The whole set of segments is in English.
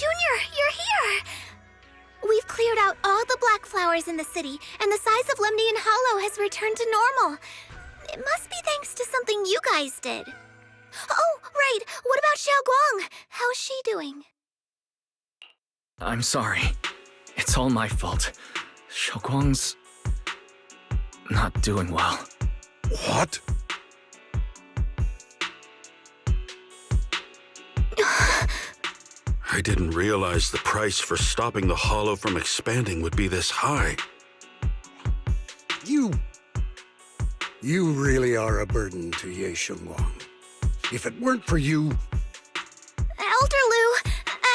Junior, you're here! We've cleared out all the black flowers in the city, and the size of Lemnian Hollow has returned to normal. It must be thanks to something you guys did. Oh, right. What about Xiao'Guang? How's she doing? I'm sorry. It's all my fault. Xiao'Guang's not doing well. What? I didn't realize the price for stopping the hollow from expanding would be this high. You really are a burden to Ye Xiao'Guang. If it weren't for you... Elder Lu,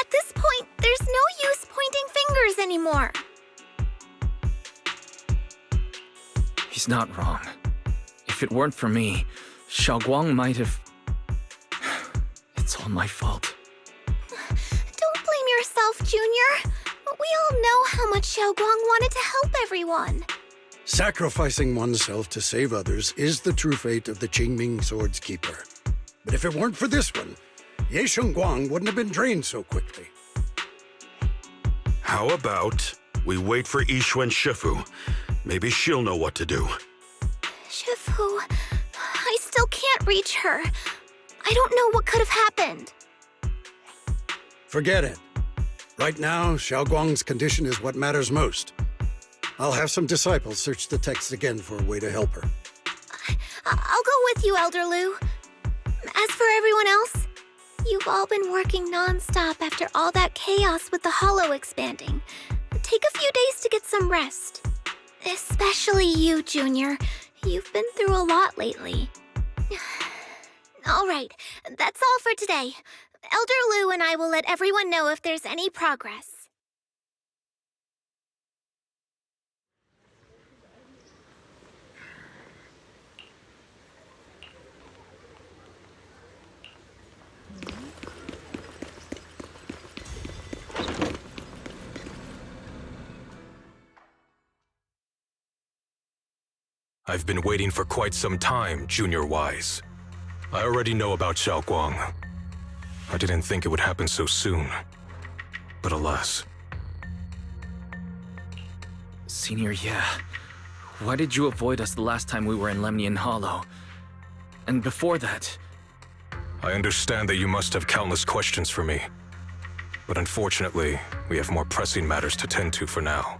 at this point, there's no use pointing fingers anymore. He's not wrong. If it weren't for me, Xiao'Guang might have... It's all my fault. Don't blame yourself, Junior. We all know how much Xiao'Guang wanted to help everyone. Sacrificing oneself to save others is the true fate of the Qingming Sword's Keeper. But if it weren't for this one, Ye Xiao'Guang wouldn't have been drained so quickly. How about we wait for Yixuan Shifu? Maybe she'll know what to do. Shifu, I still can't reach her. I don't know what could have happened. Forget it. Right now, Xiao'Guang's condition is what matters most. I'll have some disciples search the text again for a way to help her. I'll go with you, Elder Lu. As for everyone else, you've all been working non-stop after all that chaos with the hollow expanding. Take a few days to get some rest. Especially you, Junior. You've been through a lot lately. All right, that's all for today. Elder Lu and I will let everyone know if there's any progress. I've been waiting for quite some time, Junior Wise. I already know about Xiao'Guang. I didn't think it would happen so soon. But alas. Senior, yeah. Why did you avoid us the last time we were in Lemnian Hollow? And before that... I understand that you must have countless questions for me. But unfortunately, we have more pressing matters to tend to for now.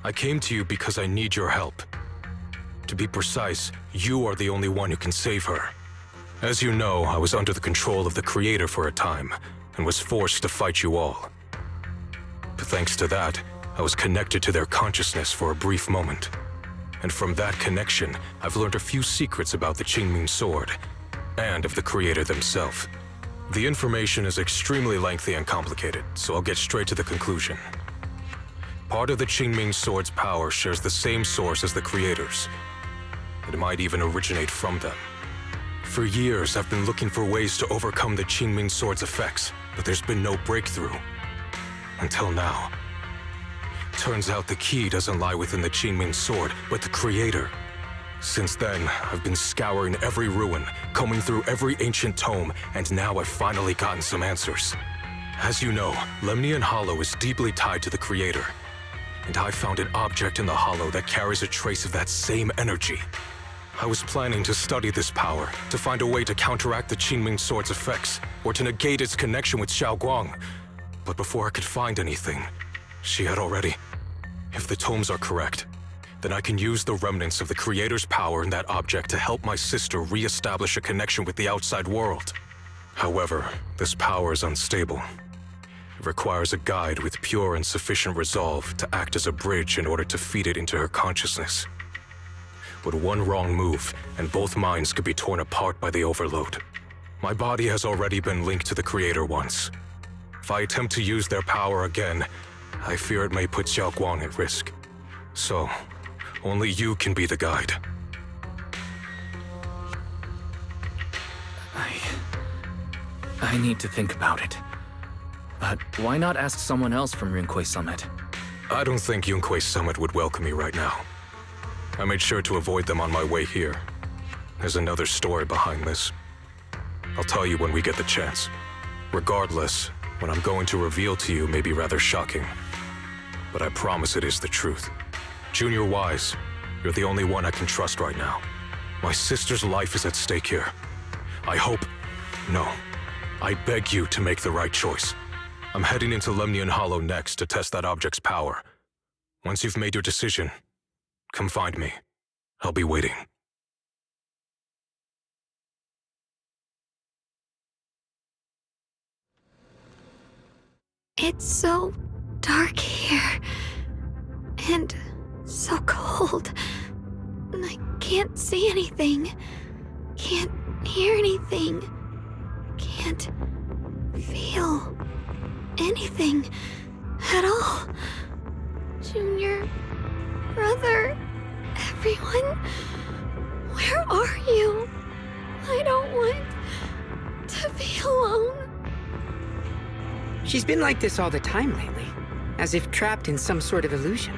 I came to you because I need your help. To be precise, you are the only one who can save her. As you know, I was under the control of the Creator for a time, and was forced to fight you all. But thanks to that, I was connected to their consciousness for a brief moment. And from that connection, I've learned a few secrets about the Qingming Sword, and of the Creator themselves. The information is extremely lengthy and complicated, so I'll get straight to the conclusion. Part of the Qingming Sword's power shares the same source as the Creator's. It might even originate from them. For years, I've been looking for ways to overcome the Qingming Sword's effects, but there's been no breakthrough. Until now. Turns out the key doesn't lie within the Qingming Sword, but the Creator. Since then, I've been scouring every ruin, combing through every ancient tome, and now I've finally gotten some answers. As you know, Lemnian Hollow is deeply tied to the Creator. And I found an object in the Hollow that carries a trace of that same energy. I was planning to study this power, to find a way to counteract the Qingming Sword's effects, or to negate its connection with Xiao'Guang. But before I could find anything, she had already... If the tomes are correct, then I can use the remnants of the Creator's power in that object to help my sister re-establish a connection with the outside world. However, this power is unstable. It requires a guide with pure and sufficient resolve to act as a bridge in order to feed it into her consciousness. But one wrong move, and both minds could be torn apart by the overload. My body has already been linked to the Creator once. If I attempt to use their power again, I fear it may put Xiao'Guang at risk. So, only you can be the guide. I need to think about it. But why not ask someone else from Yunque Summit? I don't think Yunque Summit would welcome me right now. I made sure to avoid them on my way here. There's another story behind this. I'll tell you when we get the chance. Regardless, What I'm going to reveal to you may be rather shocking, but I promise it is the truth. Junior Wise, you're the only one I can trust right now. My sister's life is at stake here. I beg you to make the right choice. I'm heading into Lemnian Hollow next to test that object's power. Once you've made your decision, come find me. I'll be waiting. It's so dark here. And so cold. I can't see anything. Can't hear anything. Can't feel anything at all. Junior, brother, everyone, where are you? I don't want to be alone. She's been like this all the time lately, as if trapped in some sort of illusion.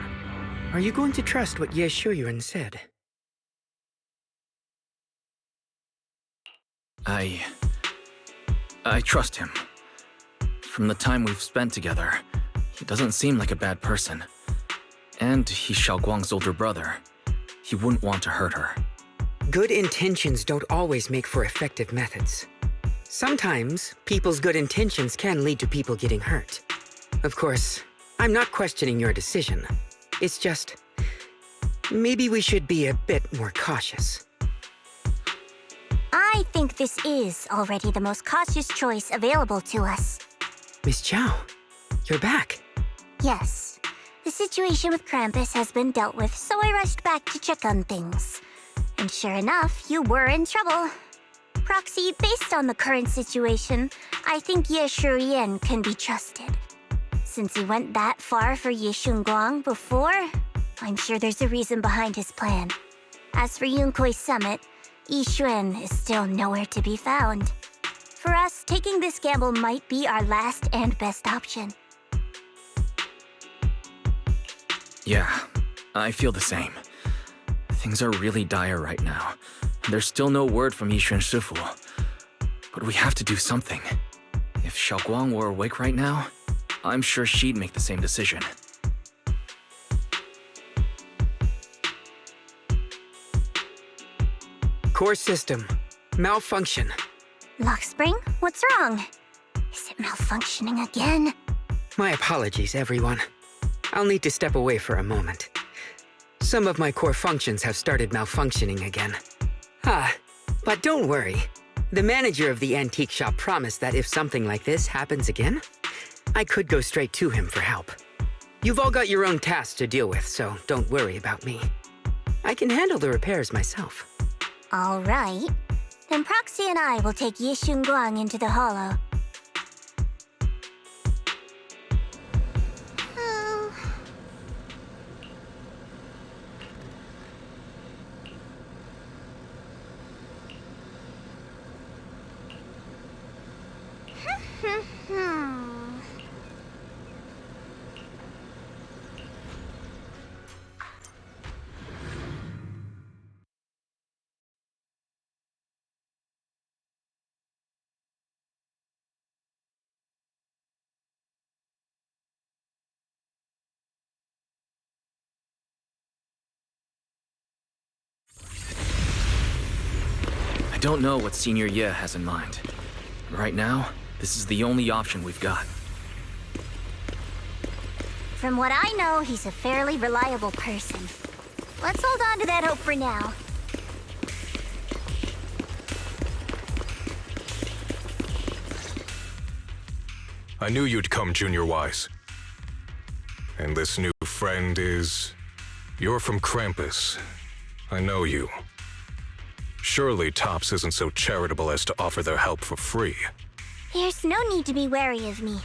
Are you going to trust what Ye Xiao'Guang said? I trust him. From the time we've spent together, he doesn't seem like a bad person. And he's Xiao'Guang's older brother. He wouldn't want to hurt her. Good intentions don't always make for effective methods. Sometimes, people's good intentions can lead to people getting hurt. Of course, I'm not questioning your decision. It's just, maybe we should be a bit more cautious. I think this is already the most cautious choice available to us. Miss Chow, you're back. Yes. The situation with Krampus has been dealt with, so I rushed back to check on things. And sure enough, you were in trouble. Proxy, based on the current situation, I think Ye Xiao'Guang can be trusted. Since he went that far for Xiao'Guang before, I'm sure there's a reason behind his plan. As for Yunkui's summit, Yi Xuan is still nowhere to be found. For us, taking this gamble might be our last and best option. Yeah, I feel the same. Things are really dire right now. There's still no word from Yixuan Shifu. But we have to do something. If Xiao'Guang were awake right now, I'm sure she'd make the same decision. Core system. Malfunction. Lockspring, what's wrong? Is it malfunctioning again? My apologies, everyone. I'll need to step away for a moment. Some of my core functions have started malfunctioning again. But don't worry. The manager of the antique shop promised that if something like this happens again, I could go straight to him for help. You've all got your own tasks to deal with, so don't worry about me. I can handle the repairs myself. All right. Then Proxy and I will take Xiao'Guang into the hollow. I don't know what Senior Ye has in mind. Right now, this is the only option we've got. From what I know, he's a fairly reliable person. Let's hold on to that hope for now. I knew you'd come, Junior Wise. And this new friend is... You're from Krampus. I know you. Surely Tops isn't so charitable as to offer their help for free. There's no need to be wary of me.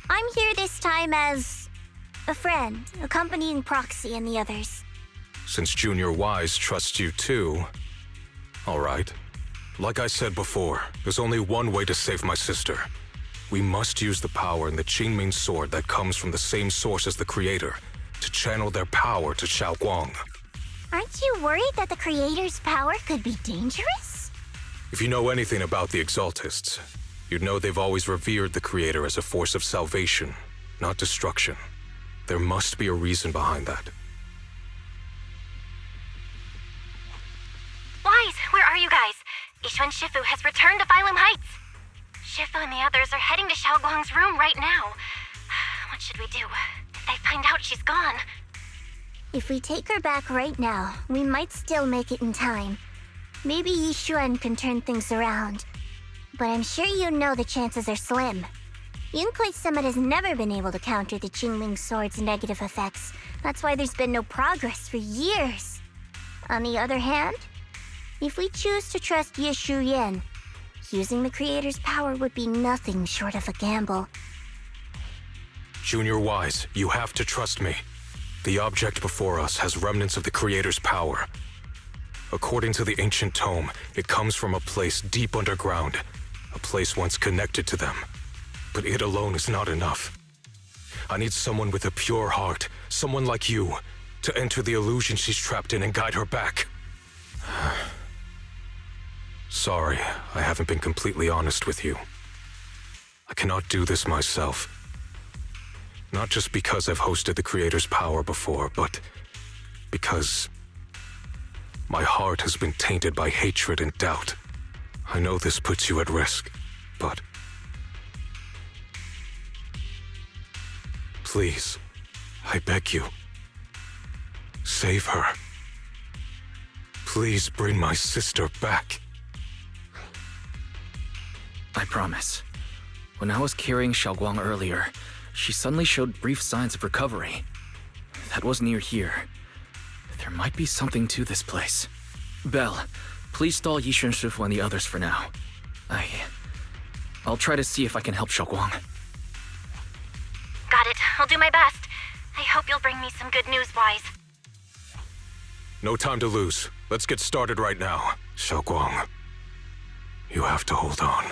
I'm here this time as... a friend, accompanying Proxy and the others. Since Junior Wise trusts you too... All right. Like I said before, there's only one way to save my sister. We must use the power in the Qingming sword that comes from the same source as the Creator to channel their power to Xiao'Guang. Aren't you worried that the Creator's power could be dangerous? If you know anything about the Exaltists, you'd know they've always revered the Creator as a force of salvation, not destruction. There must be a reason behind that. Wise, where are you guys? Yishuan Shifu has returned to Phylum Heights. Shifu and the others are heading to Xiao'Guang's room right now. What should we do? If they find out she's gone... If we take her back right now, we might still make it in time. Maybe Yishuan can turn things around. But I'm sure you know the chances are slim. Yunkui's Summit has never been able to counter the Qingming sword's negative effects. That's why there's been no progress for years. On the other hand, if we choose to trust Yishu Yan, using the Creator's power would be nothing short of a gamble. Junior Wise, you have to trust me. The object before us has remnants of the Creator's power. According to the ancient tome, it comes from a place deep underground, a place once connected to them. But it alone is not enough. I need someone with a pure heart, someone like you, to enter the illusion she's trapped in and guide her back. Sorry, I haven't been completely honest with you. I cannot do this myself. Not just because I've hosted the Creator's power before, but because my heart has been tainted by hatred and doubt. I know this puts you at risk, but please, I beg you, save her. Please bring my sister back. I promise. When I was carrying Xiao'Guang earlier, she suddenly showed brief signs of recovery. That was near here. There might be something to this place. Belle, please stall Yishuan Shifu and the others for now. I'll try to see if I can help Xiao'Guang. Got it. I'll do my best. I hope you'll bring me some good news, Wise. No time to lose. Let's get started right now. Xiao'Guang, you have to hold on.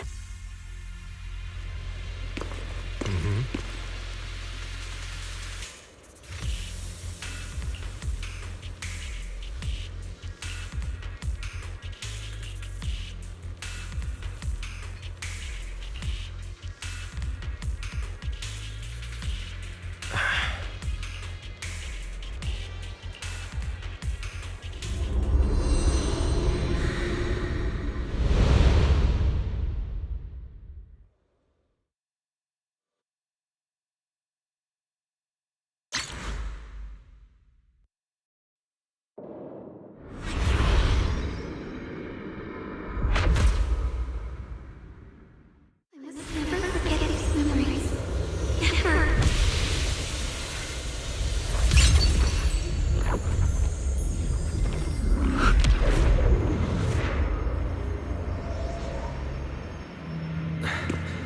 I must never forget these memories. Ever.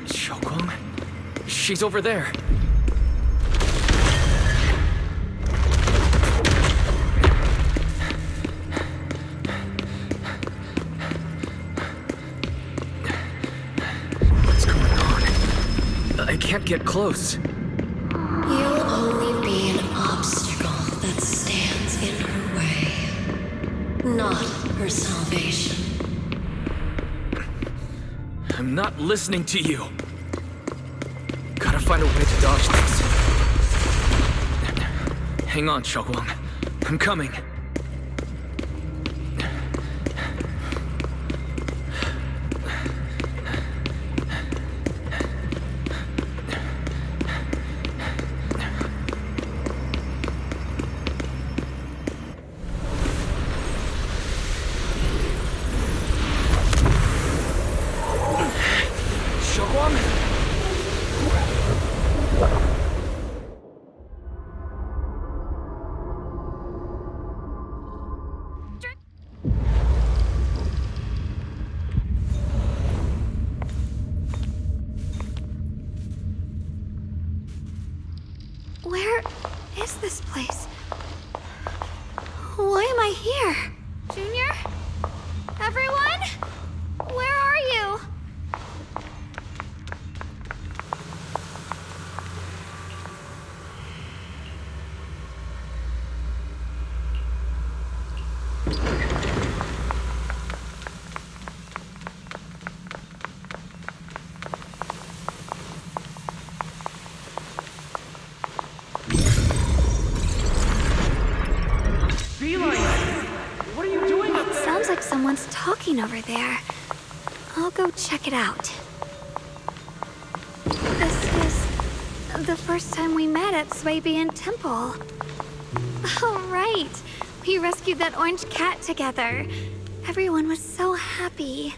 Xiao'Guang? She's over there. What's going on? I can't get close. You'll only be an obstacle that stands in her way, not her salvation. I'm not listening to you. Gotta find a way to dodge this. Hang on, Xiao'Guang. I'm coming. Where is this place? Why am I here? Junior? Everyone? Where are you? someone's talking over there. I'll go check it out. This is the first time we met at Swabian Temple. Oh, right. We rescued that orange cat together. Everyone was so happy.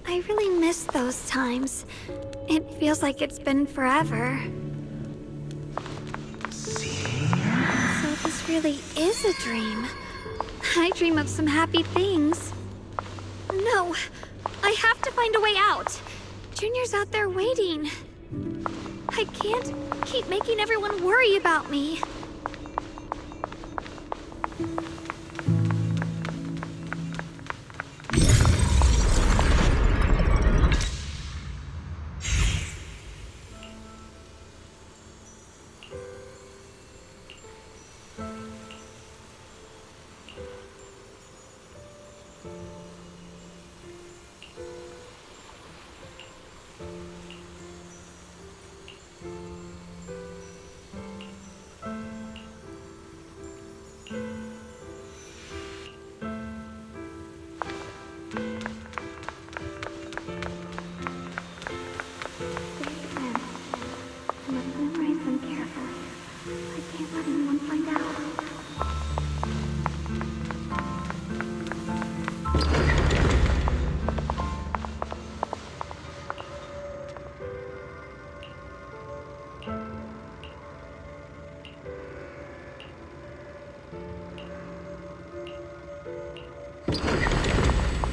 I really miss those times. It feels like it's been forever. So this really is a dream. I dream of some happy things. No, I have to find a way out. Junior's out there waiting. I can't keep making everyone worry about me.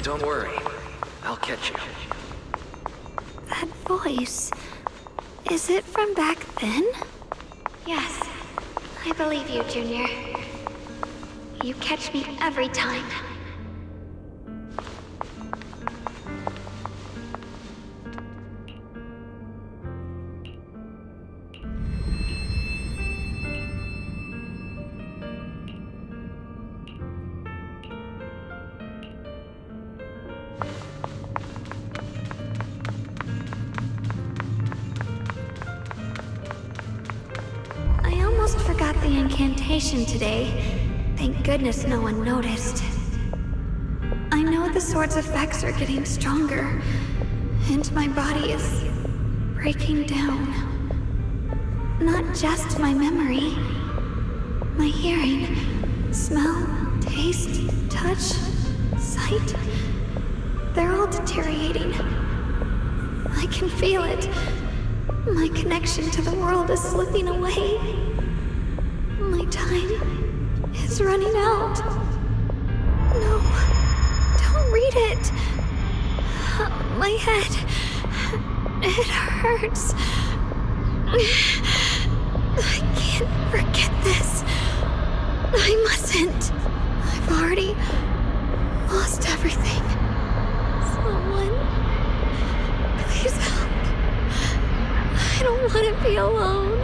Don't worry. I'll catch you. That voice... is it from back then? Yes. I believe you, Junior. You catch me every time. Forgot the incantation today. Thank goodness no one noticed. I know the sword's effects are getting stronger, and my body is breaking down. Not just my memory, my hearing, smell, taste, touch, sight. They're all deteriorating. I can feel it. My connection to the world is slipping away. My time is running out. No, don't read it. My head, it hurts. I can't forget this. I mustn't. I've already lost everything. Someone, please help. I don't want to be alone,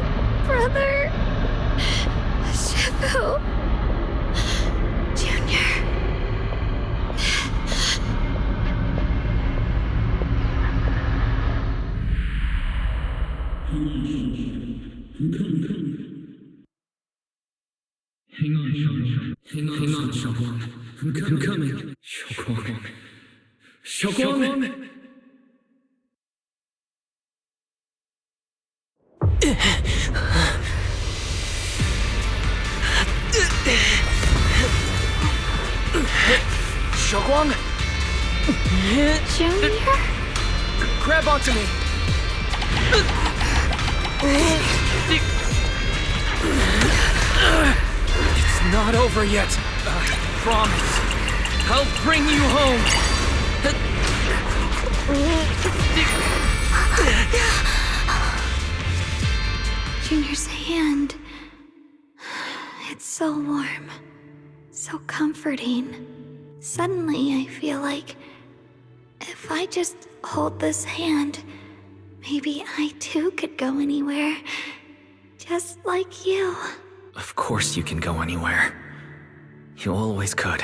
brother. Shifu. Junior. Hang on, Xiao'Guang. I'm coming. Xiao'Guang! Xiao'Guang! Junior? Grab onto me! It's not over yet. I promise. I'll bring you home. Junior's hand. It's so warm. So comforting. Suddenly, I feel like if I just hold this hand, maybe I too could go anywhere. Just like you. Of course you can go anywhere. You always could.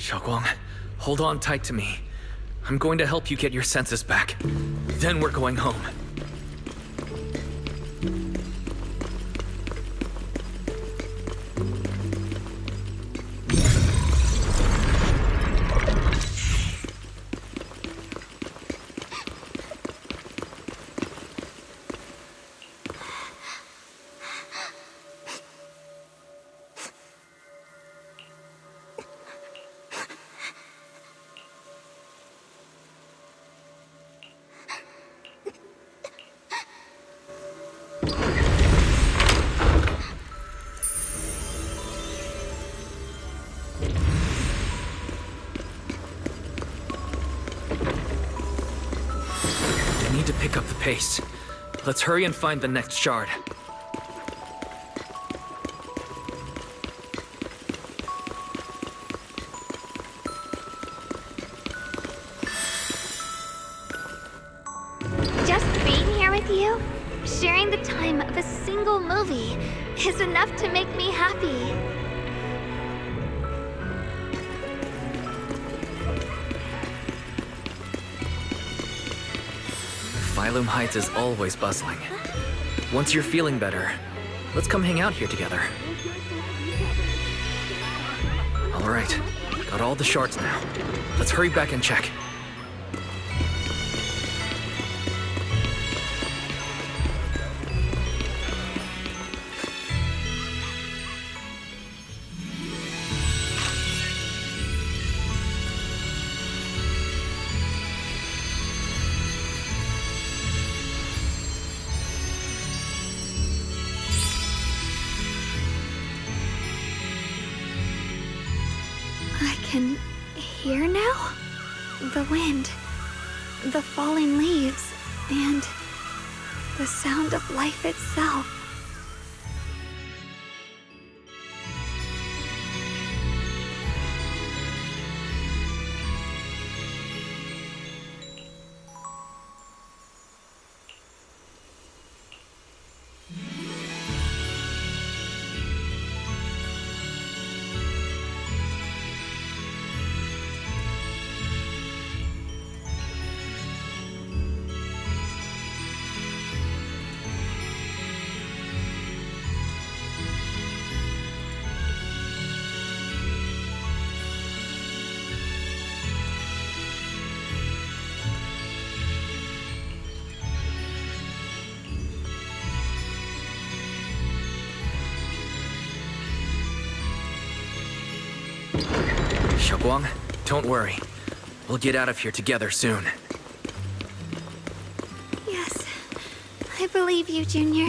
Xiao'Guang, hold on tight to me. I'm going to help you get your senses back. Then we're going home. We need to pick up the pace. Let's hurry and find the next shard. Just being here with you, sharing the time of a single movie, is enough to make me happy. Phylum Heights is always bustling. Once you're feeling better, let's come hang out here together. All right, got all the shards now. Let's hurry back and check. I can hear now? The wind, the falling leaves, and the sound of life itself. Xiao'Guang, don't worry. We'll get out of here together soon. Yes, I believe you, Junior.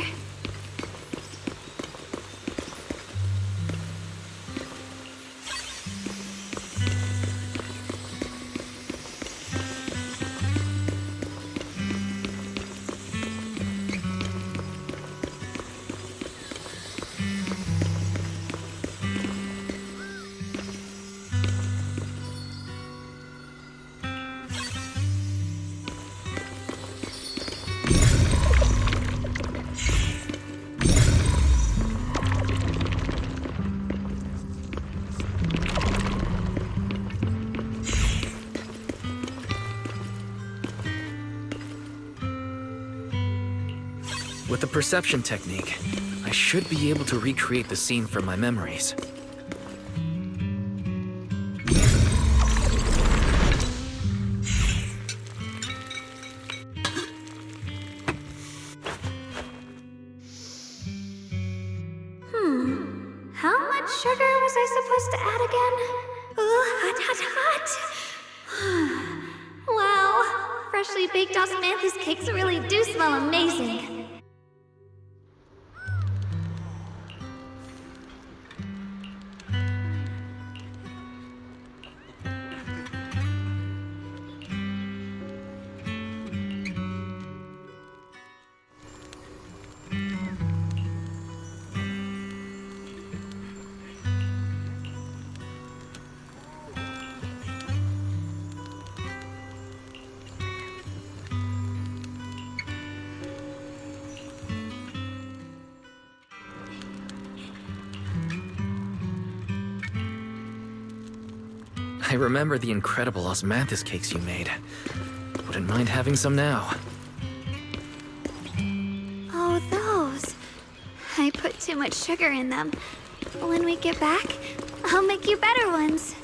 With the perception technique, I should be able to recreate the scene from my memories. How much sugar was I supposed to add again? Ooh, hot, hot, hot! Wow, freshly baked osmanthus cakes really do smell amazing. I remember the incredible osmanthus cakes you made. Wouldn't mind having some now. Oh, those. I put too much sugar in them. When we get back, I'll make you better ones.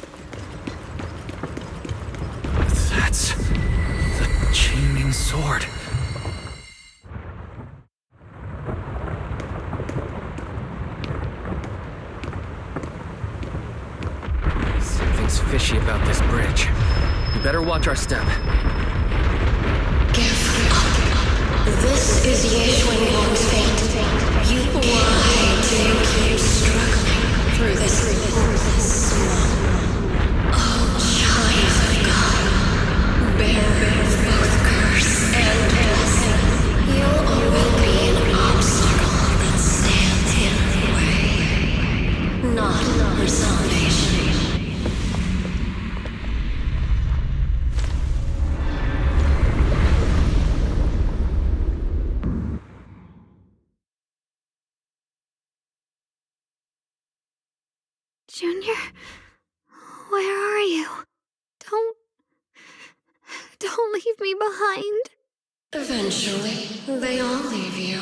That's the Qingming sword. Something's fishy about this bridge. We better watch our step. Give up. This is Xiao'Guang's fate. Why do you keep struggling through this hopeless swamp? Oh, child of God, bear both curse and blessing. You'll always be an obstacle that stands in her way, not her salvation. Junior, where are you? Don't leave me behind. Eventually, they all leave you.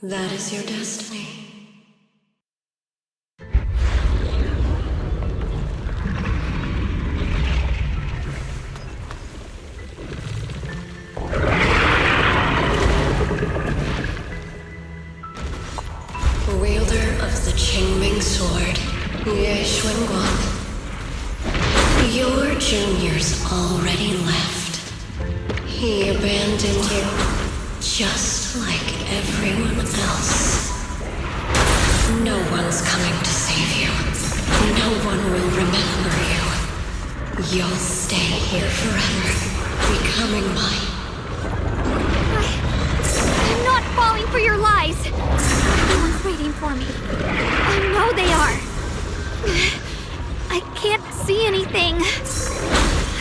That is your destiny. Wielder of the Qingming sword, Xiao'Guang. Your junior's already left. He abandoned you, just like everyone else. No one's coming to save you. No one will remember you. You'll stay here forever, becoming mine. I'm not falling for your lies. Everyone's waiting for me. I know they are. I can't see anything.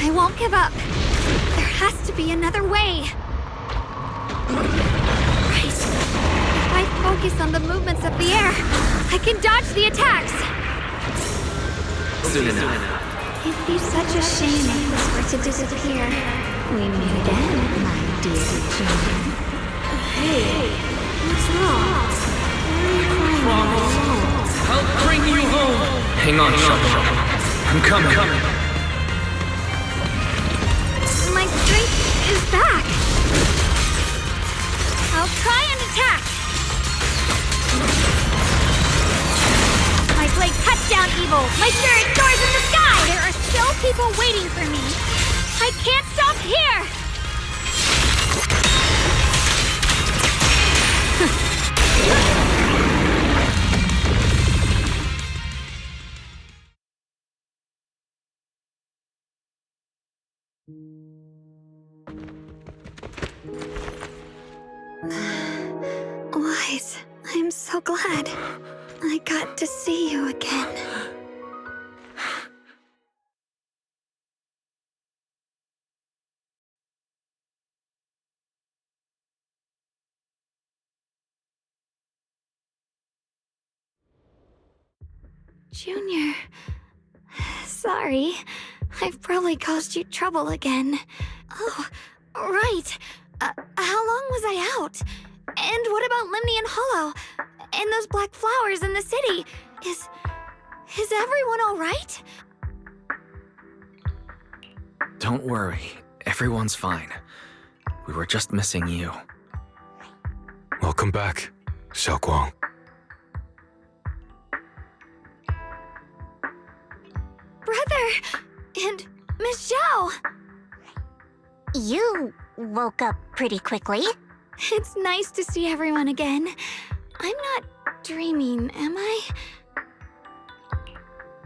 I won't give up. There has to be another way. Right. If I focus on the movements of the air, I can dodge the attacks. Soon enough. It'd be such a shame if this were to disappear. We meet again, my dear children. Hey, what's wrong? Why are you crying alone? I'll bring you home! Hang on, Xiao'Guang. I'm coming. My strength is back. I'll try and attack. My blade cuts down evil. My spirit soars in the sky. There are still people waiting for me. I can't stop here. Wise, I'm so glad I got to see you again. Junior, sorry. I've probably caused you trouble again. Oh, right. How long was I out? And what about Limnian Hollow? And those black flowers in the city? Is everyone all right? Don't worry. Everyone's fine. We were just missing you. Welcome back, Xiao'Guang. Brother! And Miss Zhao! You woke up pretty quickly. It's nice to see everyone again. I'm not dreaming, am I?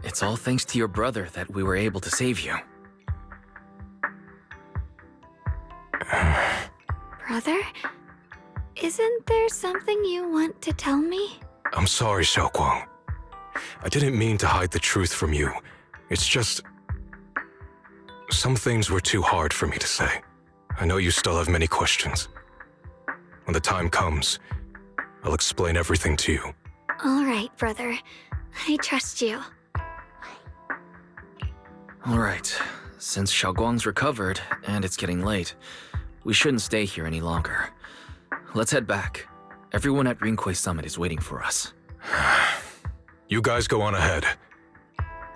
It's all thanks to your brother that we were able to save you. Brother? Isn't there something you want to tell me? I'm sorry, Xiao'Guang. I didn't mean to hide the truth from you. It's just... some things were too hard for me to say. I know you still have many questions. When the time comes, I'll explain everything to you. All right, brother. I trust you. Alright, since Xiao'Guang's recovered and it's getting late, we shouldn't stay here any longer. Let's head back. Everyone at Rinkwei Summit is waiting for us. You guys go on ahead.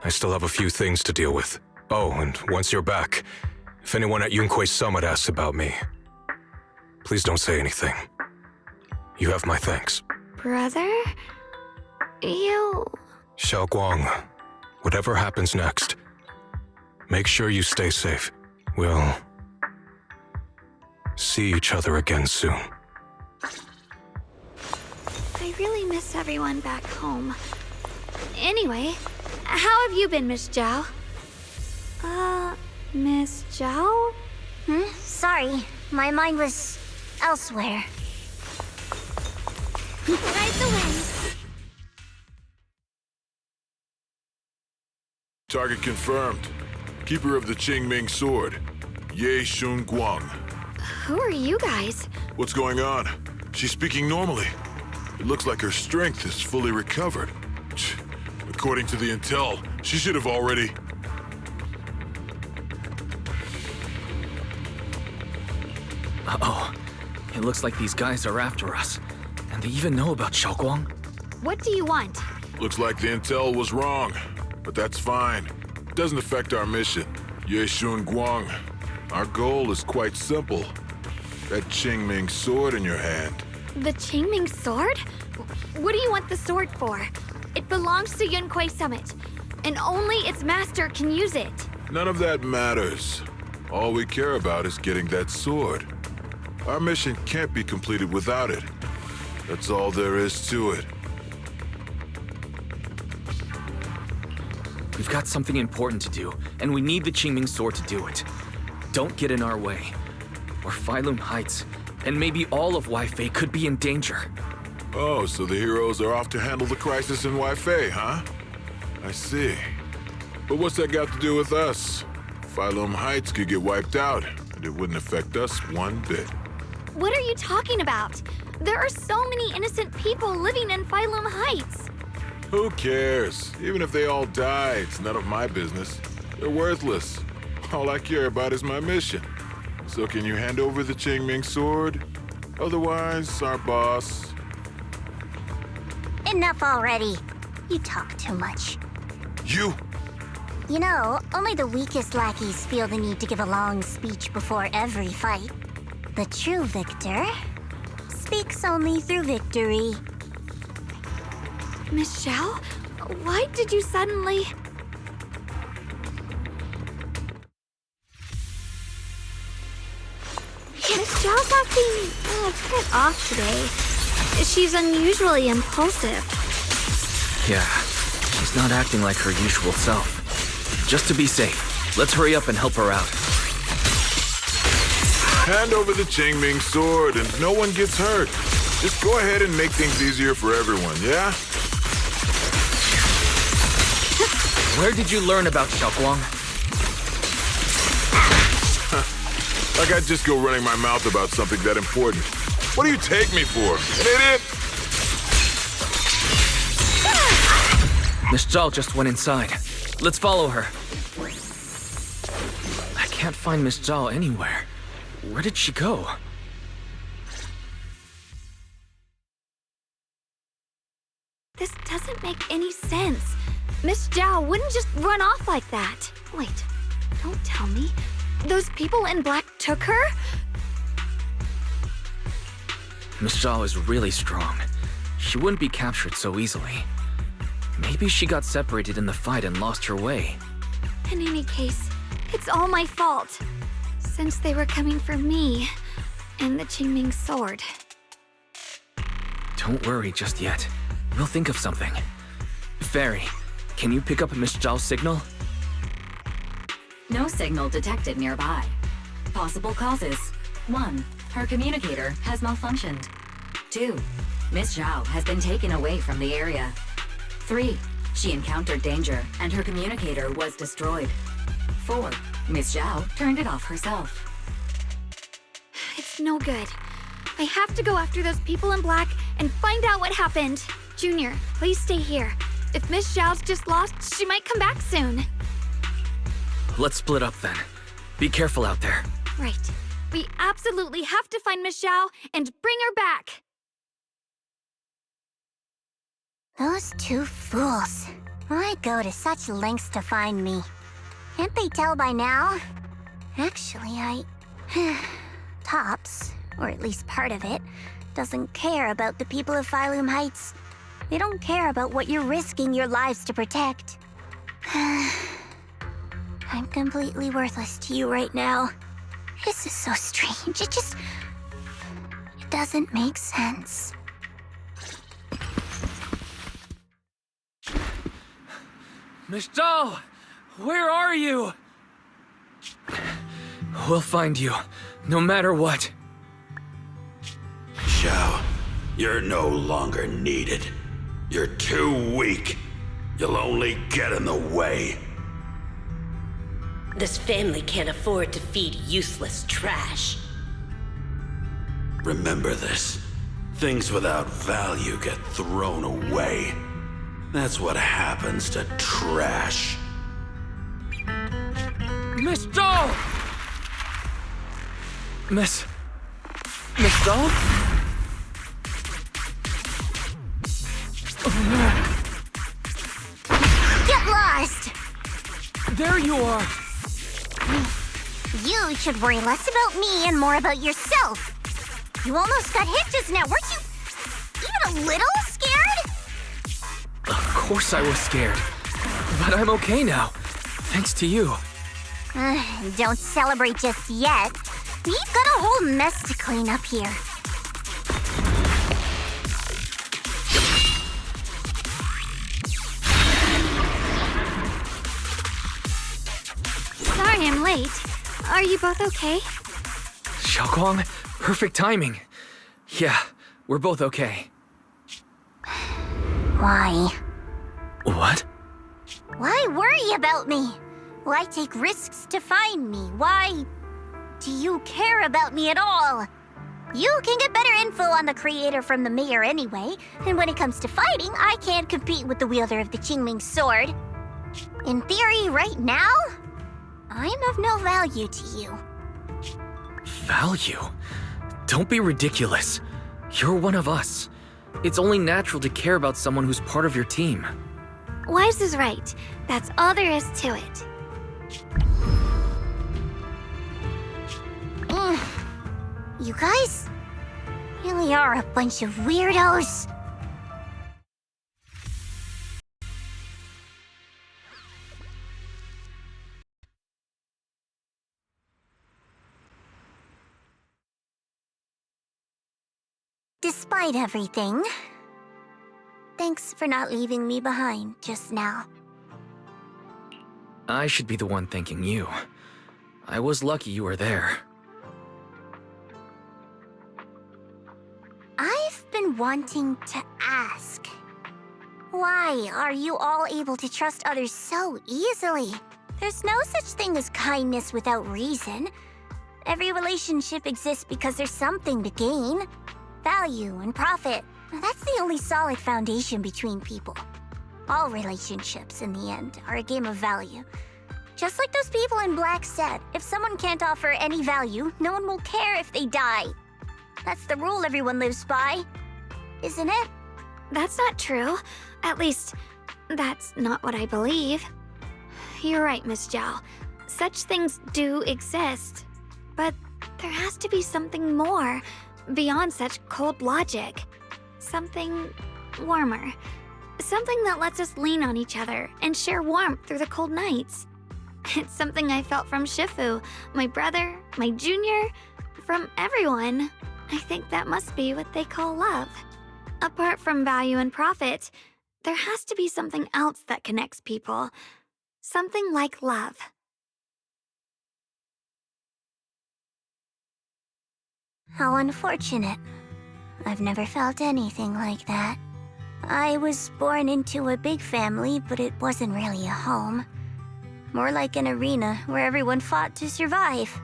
I still have a few things to deal with. Oh, and once you're back, if anyone at Yunkwei Summit asks about me, please don't say anything. You have my thanks. Brother? You... Xiao'Guang, whatever happens next, make sure you stay safe. We'll see each other again soon. I really miss everyone back home. Anyway, how have you been, Miss Zhao? Miss Zhao? Sorry, my mind was elsewhere. Ride the wind. Target confirmed. Keeper of the Qingming sword, Xiao'Guang. Who are you guys? What's going on? She's speaking normally. It looks like her strength is fully recovered. According to the intel, she should have already... Uh-oh. It looks like these guys are after us. And they even know about Xiao'Guang. What do you want? Looks like the intel was wrong, but that's fine. It doesn't affect our mission. Xiao'Guang, our goal is quite simple. That Qingming sword in your hand. The Qingming sword? What do you want the sword for? It belongs to Yunkwei Summit, and only its master can use it. None of that matters. All we care about is getting that sword. Our mission can't be completed without it. That's all there is to it. We've got something important to do, and we need the Qingming sword to do it. Don't get in our way, or Failum Heights, and maybe all of Waifei could be in danger. Oh, so the heroes are off to handle the crisis in Waifei, huh? I see. But what's that got to do with us? Failum Heights could get wiped out, and it wouldn't affect us one bit. What are you talking about? There are so many innocent people living in Failum Heights. Who cares? Even if they all die, it's none of my business. They're worthless. All I care about is my mission. So can you hand over the Qingming sword? Otherwise, our boss... Enough already. You talk too much. You? You know, only the weakest lackeys feel the need to give a long speech before every fight. The true victor speaks only through victory. Miss Xiao, why did you suddenly... Miss Xiao's acting a bit off today. She's unusually impulsive. Yeah, she's not acting like her usual self. Just to be safe, let's hurry up and help her out. Hand over the Qingming sword and no one gets hurt. Just go ahead and make things easier for everyone, yeah? Where did you learn about Xiao'Guang? Like I'd just go running my mouth about something that important. What do you take me for? An idiot? Miss Zhao just went inside. Let's follow her. I can't find Miss Zhao anywhere. Where did she go? This doesn't make any sense. Miss Zhao wouldn't just run off like that. Wait, don't tell me. Those people in black took her? Miss Zhao is really strong. She wouldn't be captured so easily. Maybe she got separated in the fight and lost her way. In any case, it's all my fault. Since they were coming for me and the Qingming sword. Don't worry just yet. We'll think of something. Fairy, can you pick up Miss Zhao's signal? No signal detected nearby. Possible causes. 1. Her communicator has malfunctioned. 2. Miss Zhao has been taken away from the area. 3. She encountered danger and her communicator was destroyed. 4. Miss Zhao turned it off herself. It's no good. I have to go after those people in black and find out what happened. Junior, please stay here. If Miss Zhao's just lost, she might come back soon. let's split up then. Be careful out there. Right. We absolutely have to find Miss Xiao and bring her back. Those two fools. Why go to such lengths to find me? Can't they tell by now? Actually, Tops, or at least part of it, doesn't care about the people of Phylum Heights. They don't care about what you're risking your lives to protect. I'm completely worthless to you right now. This is so strange. It doesn't make sense. Miss Zhao! Where are you? We'll find you, no matter what. Xiao, you're no longer needed. You're too weak. You'll only get in the way. This family can't afford to feed useless trash. Remember this. Things without value get thrown away. That's what happens to trash. Miss Zhao! Miss Zhao? Oh no. Get lost! There you are! You should worry less about me and more about yourself. You almost got hit just now, weren't you even a little scared? Of course I was scared. But I'm okay now. Thanks to you. Don't celebrate just yet. We've got a whole mess to clean up here. Sorry I'm late. Are you both okay? Xiao'Guang, perfect timing. Yeah, we're both okay. Why? What? Why worry about me? Why take risks to find me? Why do you care about me at all? You can get better info on the creator from the mayor anyway, and when it comes to fighting, I can't compete with the wielder of the Qingming sword. In theory, right now, I'm of no value to you. Value? Don't be ridiculous. You're one of us. It's only natural to care about someone who's part of your team. Wise is right. That's all there is to it. You guys really are a bunch of weirdos. Despite everything, thanks for not leaving me behind just now. I should be the one thanking you. I was lucky you were there. I've been wanting to ask. Why are you all able to trust others so easily? There's no such thing as kindness without reason. Every relationship exists because there's something to gain. Value and profit. That's the only solid foundation between people. All relationships, in the end, are a game of value. Just like those people in Black said, if someone can't offer any value, no one will care if they die. That's the rule everyone lives by, isn't it? That's not true. At least, that's not what I believe. You're right, Miss Zhao. Such things do exist. But there has to be something more, beyond such cold logic. Something warmer. Something that lets us lean on each other and share warmth through the cold nights. It's something I felt from Shifu, my brother, my junior, from everyone. I think that must be what they call love. Apart from value and profit, there has to be something else that connects people. Something like love. How unfortunate. I've never felt anything like that. I was born into a big family, but it wasn't really a home. More like an arena where everyone fought to survive.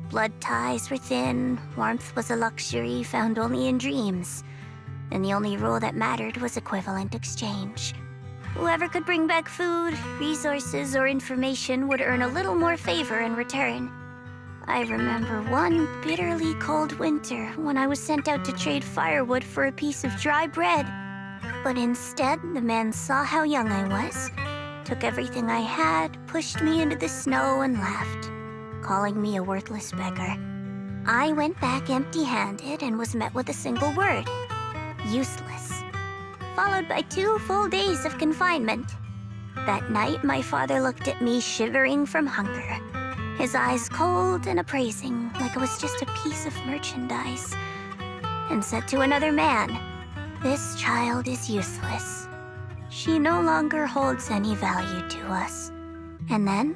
Blood ties were thin, warmth was a luxury found only in dreams, and the only rule that mattered was equivalent exchange. Whoever could bring back food, resources, or information would earn a little more favor in return. I remember one bitterly cold winter when I was sent out to trade firewood for a piece of dry bread. But instead, the man saw how young I was, took everything I had, pushed me into the snow, and left, calling me a worthless beggar. I went back empty-handed and was met with a single word: useless, followed by 2 full days of confinement. That night, my father looked at me shivering from hunger, his eyes cold and appraising, like I was just a piece of merchandise, and said to another man, "This child is useless. She no longer holds any value to us." And then,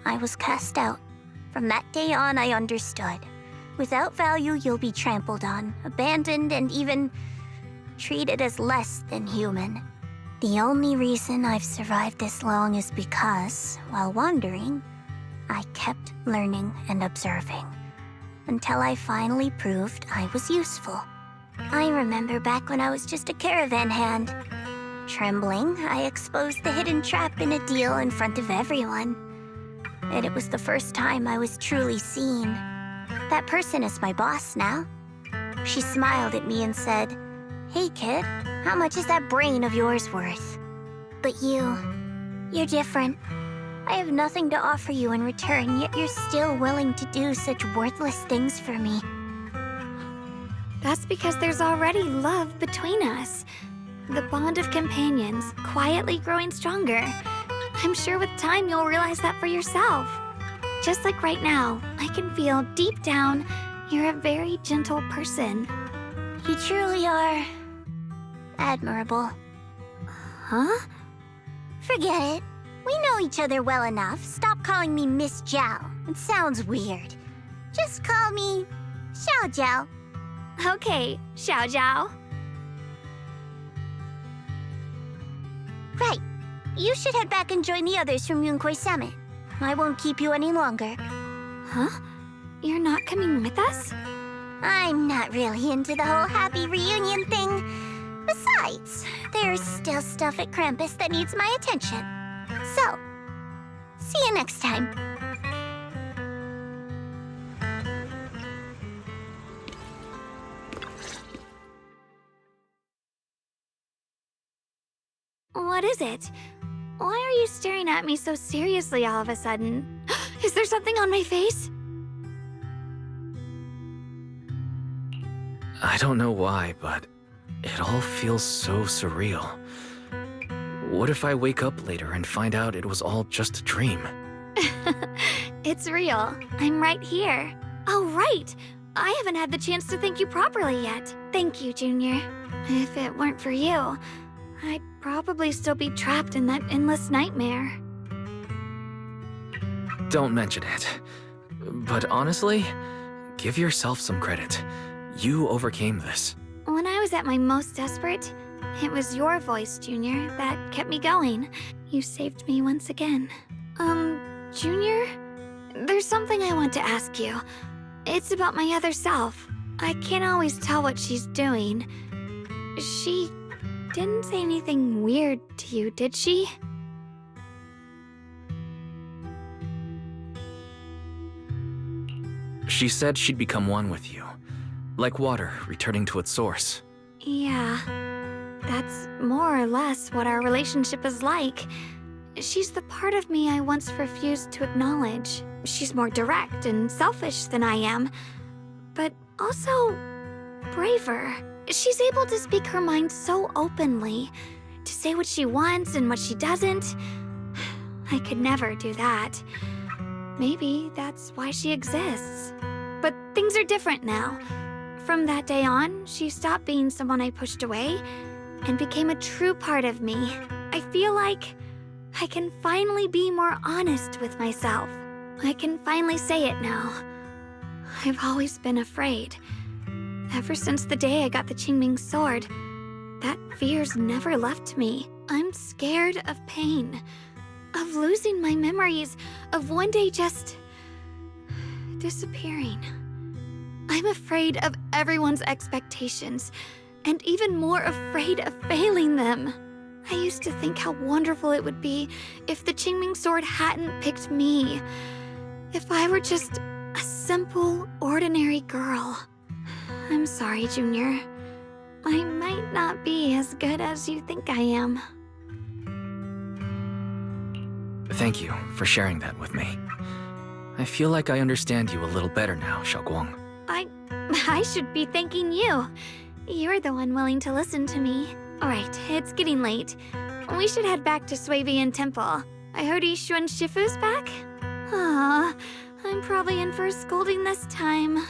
I was cast out. From that day on, I understood. Without value, you'll be trampled on, abandoned, and even treated as less than human. The only reason I've survived this long is because, while wandering, I kept learning and observing, until I finally proved I was useful. I remember back when I was just a caravan hand. Trembling, I exposed the hidden trap in a deal in front of everyone. And it was the first time I was truly seen. That person is my boss now. She smiled at me and said, "Hey kid, how much is that brain of yours worth?" But you're different. I have nothing to offer you in return, yet you're still willing to do such worthless things for me. That's because there's already love between us. The bond of companions, quietly growing stronger. I'm sure with time you'll realize that for yourself. Just like right now, I can feel deep down you're a very gentle person. You truly are admirable. Huh? Forget it. We know each other well enough. Stop calling me Miss Zhao. It sounds weird. Just call me Xiao'Guang. Okay, Xiao'Guang. Right. You should head back and join the others from Yunhui Summit. I won't keep you any longer. Huh? You're not coming with us? I'm not really into the whole happy reunion thing. Besides, there's still stuff at Krampus that needs my attention. So, see you next time. What is it? Why are you staring at me so seriously all of a sudden? Is there something on my face? I don't know why, but it all feels so surreal. What if I wake up later and find out it was all just a dream? It's real. I'm right here. Oh, right. I haven't had the chance to thank you properly yet. Thank you, Junior. If it weren't for you, I'd probably still be trapped in that endless nightmare. Don't mention it. But honestly, give yourself some credit. You overcame this. When I was at my most desperate, it was your voice, Junior, that kept me going. You saved me once again. Junior? There's something I want to ask you. It's about my other self. I can't always tell what she's doing. She didn't say anything weird to you, did she? She said she'd become one with you. Like water returning to its source. Yeah. That's more or less what our relationship is like. She's the part of me I once refused to acknowledge. She's more direct and selfish than I am, but also braver. She's able to speak her mind so openly, to say what she wants and what she doesn't. I could never do that. Maybe that's why she exists. But things are different now. From that day on, she stopped being someone I pushed away and became a true part of me. I feel like I can finally be more honest with myself. I can finally say it now. I've always been afraid. Ever since the day I got the Qingming sword, that fear's never left me. I'm scared of pain, of losing my memories, of one day just disappearing. I'm afraid of everyone's expectations, and even more afraid of failing them. I used to think how wonderful it would be if the Qingming sword hadn't picked me. If I were just a simple, ordinary girl. I'm sorry, Junior. I might not be as good as you think I am. Thank you for sharing that with me. I feel like I understand you a little better now, Xiao'Guang. I should be thanking you. You're the one willing to listen to me. Alright, it's getting late. We should head back to Suibian Temple. I heard Yishuan Shifu's back? Aw, I'm probably in for a scolding this time.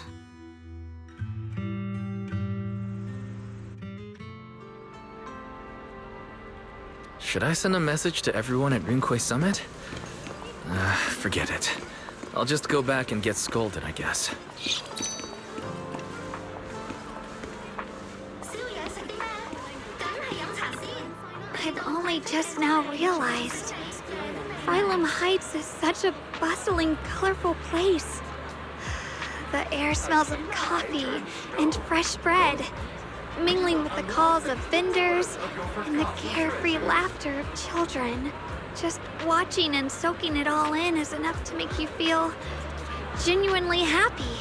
Should I send a message to everyone at Rinkwei Summit? Forget it. I'll just go back and get scolded, I guess. I've only just now realized. Phylum Heights is such a bustling, colorful place. The air smells of coffee and fresh bread, mingling with the calls of vendors and the carefree laughter of children. Just watching and soaking it all in is enough to make you feel genuinely happy.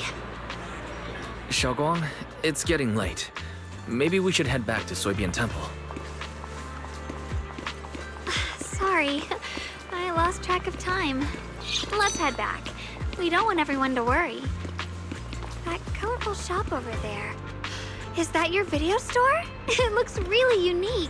Xiao'Guang, it's getting late. Maybe we should head back to Suibian Temple. Sorry, I lost track of time. Let's head back. We don't want everyone to worry. That colorful shop over there. Is that your video store? It looks really unique.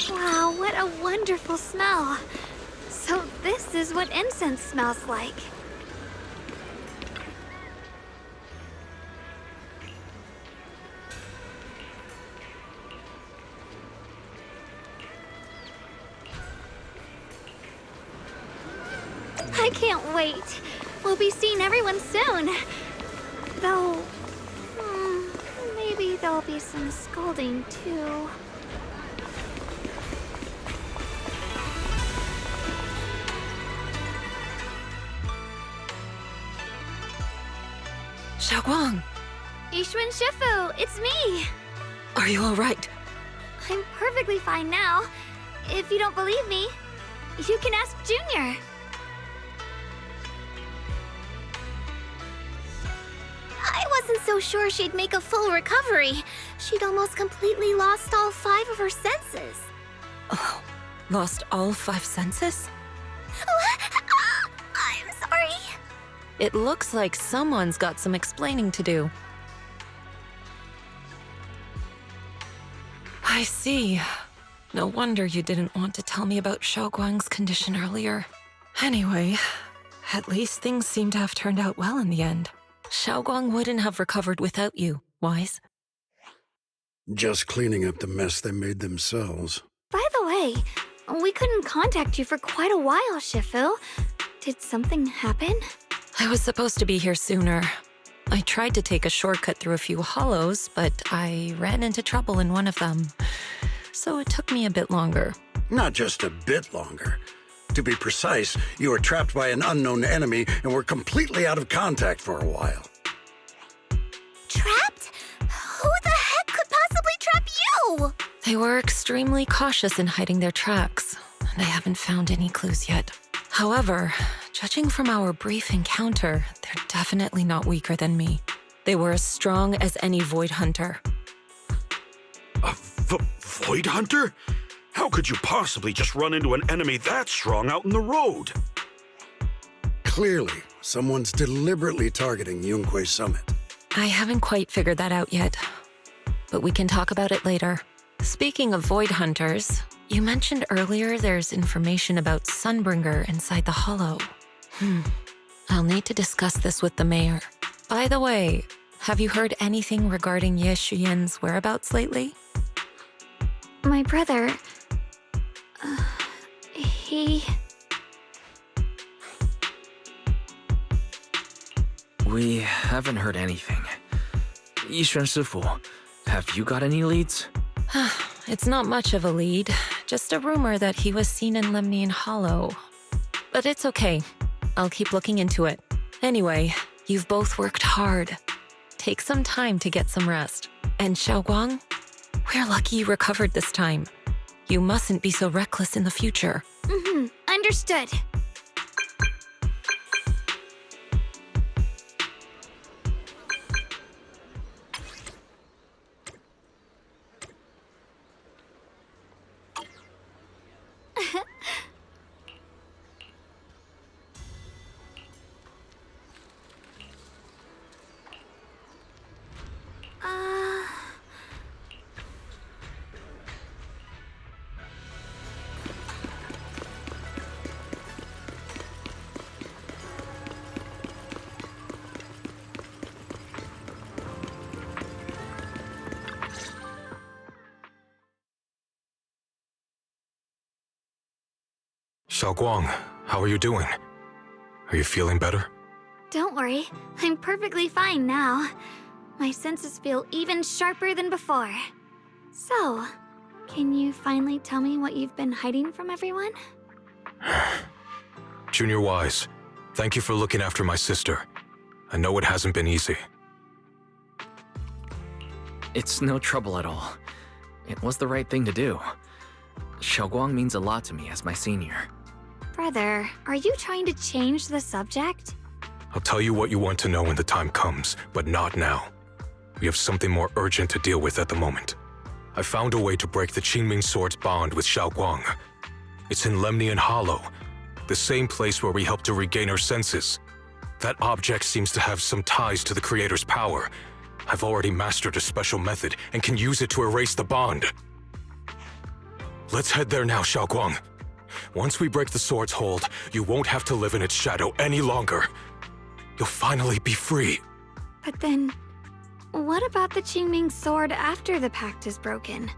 Wow, what a wonderful smell. So this is what incense smells like. I can't wait. We'll be seeing everyone soon. Though, maybe there'll be some scolding too. Xiao'Guang! Yishuan Shifu, it's me! Are you alright? I'm perfectly fine now. If you don't believe me, you can ask Junior. I wasn't so sure she'd make a full recovery. She'd almost completely lost all 5 of her senses. Oh, lost all 5 senses? I'm sorry. It looks like someone's got some explaining to do. I see. No wonder you didn't want to tell me about Xiao'Guang's condition earlier. Anyway, at least things seem to have turned out well in the end. Xiao'Guang wouldn't have recovered without you, Wise. Just cleaning up the mess they made themselves. By the way, we couldn't contact you for quite a while, Shifu. Did something happen? I was supposed to be here sooner. I tried to take a shortcut through a few hollows, but I ran into trouble in one of them. So it took me a bit longer. Not just a bit longer. To be precise, you were trapped by an unknown enemy and were completely out of contact for a while. Trapped? Who the heck could possibly trap you? They were extremely cautious in hiding their tracks, and I haven't found any clues yet. However, judging from our brief encounter, they're definitely not weaker than me. They were as strong as any Void Hunter. A Void Hunter? How could you possibly just run into an enemy that strong out in the road? Clearly, someone's deliberately targeting Rinkwei Summit. I haven't quite figured that out yet, but we can talk about it later. Speaking of Void Hunters, you mentioned earlier there's information about Sunbringer inside the Hollow. I'll need to discuss this with the mayor. By the way, have you heard anything regarding Ye Shiyan's whereabouts lately? My brother... he... We haven't heard anything. Yixuan Shifu, have you got any leads? It's not much of a lead, just a rumor that he was seen in Lemnian Hollow. But it's okay. I'll keep looking into it. Anyway, you've both worked hard. Take some time to get some rest. And Xiao'Guang, we're lucky you recovered this time. You mustn't be so reckless in the future. Understood. Xiao'Guang, how are you doing? Are you feeling better? Don't worry, I'm perfectly fine now. My senses feel even sharper than before. So, can you finally tell me what you've been hiding from everyone? Junior Wise, thank you for looking after my sister. I know it hasn't been easy. It's no trouble at all. It was the right thing to do. Xiao'Guang means a lot to me as my senior. Brother, are you trying to change the subject? I'll tell you what you want to know when the time comes, but not now. We have something more urgent to deal with at the moment. I found a way to break the Qingming sword's bond with Xiao'Guang. It's in Lemnian Hollow, the same place where we helped to regain her senses. That object seems to have some ties to the Creator's power. I've already mastered a special method and can use it to erase the bond. Let's head there now, Xiao'Guang. Once we break the sword's hold, you won't have to live in its shadow any longer. You'll finally be free. But then, what about the Qingming sword after the pact is broken?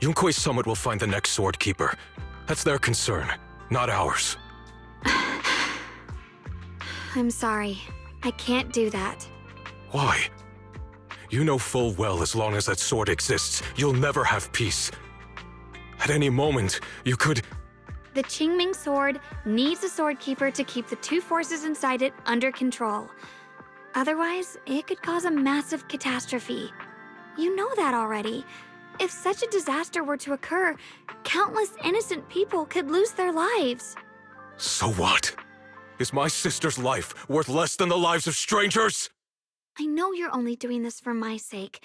Yunkui's summit will find the next sword keeper. That's their concern, not ours. I'm sorry. I can't do that. Why? You know full well as long as that sword exists, you'll never have peace. At any moment, you could... The Qingming sword needs a sword keeper to keep the two forces inside it under control. Otherwise, it could cause a massive catastrophe. You know that already. If such a disaster were to occur, countless innocent people could lose their lives. So what? Is my sister's life worth less than the lives of strangers? I know you're only doing this for my sake,